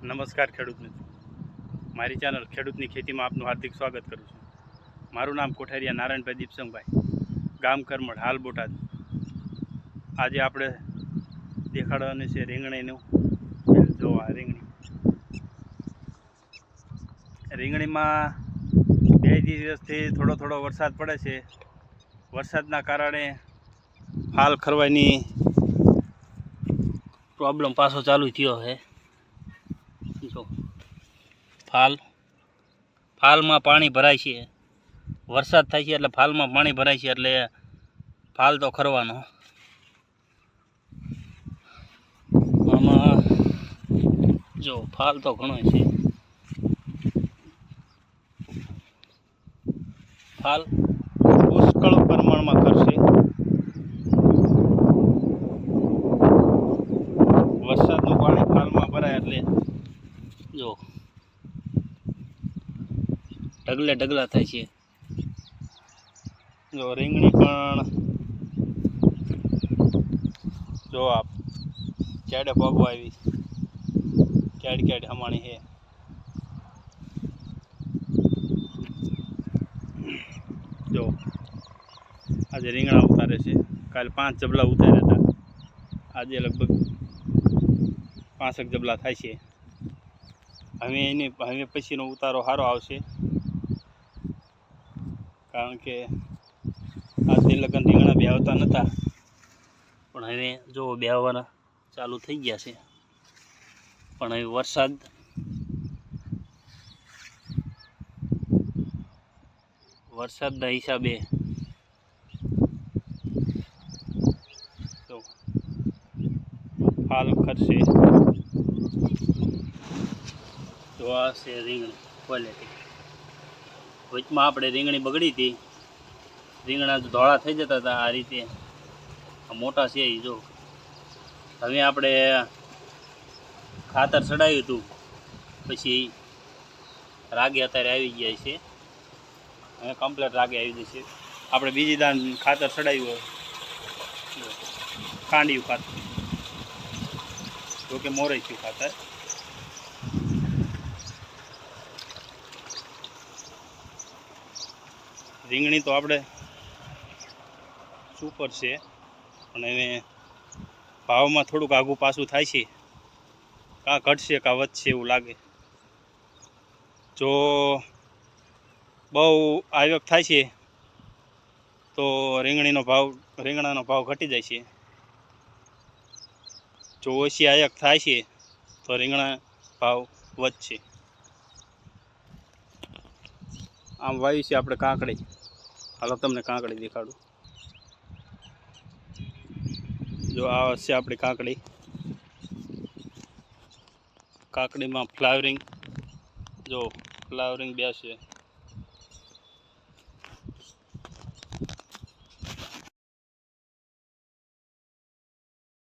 નમસ્કાર ખેડૂત મિત્રો, મારી ચેનલ ખેડૂતની ખેતીમાં આપનું હાર્દિક સ્વાગત કરું છું. મારું નામ કોઠારિયા નારાયણભાઈ દીપસંગભાઈ, ગામ કરમડ, હાલ બોટાદ. આજે આપણે દેખાડવાની છે રીંગણીનું. જો આ રીંગણીમાં 2 દિવસથી થોડો વરસાદ પડે છે. વરસાદના કારણે ફાલ ખરવાની પ્રોબ્લેમ પાછો ચાલુ થયો છે. જો ફાલમાં પાણી ભરાય છે. વરસાદ થાય છે એટલે ફાલમાં પાણી ભરાય છે, એટલે ફાલ તો ખરવાનો. આમાં જો ફાલ તો ઘણો છે. ફાલ પુષ્કળ પ્રમાણમાં ખરશે. વરસાદનું પાણી ફાલમાં ભરાય એટલે જો ઢગલા થાય છે. જો રીંગણી પણ જો આપ ક્યાડે પગવા આવી, ક્યાડ હમાણી છે. જો આજે રીંગણા ઉતારે છે. કાલે 5 જબલા ઉતાર્યા હતા, આજે લગભગ 5 જબલા થાય છે. હવે પછીનો ઉતારો સારો આવશે, કારણ કે આજે લગન રીંગણા બેહતા નહોતા, પણ હવે જો બેહવાના ચાલુ થઈ ગયા છે. પણ હવે વરસાદના હિસાબે તો ફાલ ખરશે. તો આ છે રીંગણી ક્વોલિટી. વચમાં આપણે રીંગણી બગડી હતી, રીંગણા ધોળા થઈ જતા હતા. આ રીતે મોટા છે એ જો. હવે આપણે ખાતર ચડાવ્યું હતું, પછી રાગે અત્યારે આવી ગયા છે. હવે કમ્પ્લેટ રાગે આવી જશે. આપણે બીજી દાન ખાતર ચડાવ્યું હોય, ખાંડિયું ખાતર, જોકે મોરઈ થયું ખાતર. રીંગણી તો આપણે સુપર છે, પણ હવે ભાવમાં થોડુંક આઘું પાછું થાય છે. કાં ઘટશે કાં વધશે એવું લાગે. જો બહુ આવક થાય છે તો રીંગણાનો ભાવ ઘટી જાય છે. જો ઓછી આવક થાય છે તો રીંગણા ભાવ વધશે. આમ વાવી છે આપણે કાંકડી. હાલો તમને કાંકડી દેખાડું. જો આ છે આપણી કાંકડીમાં ફ્લાવરિંગ, જો ફ્લાવરિંગ બે છે.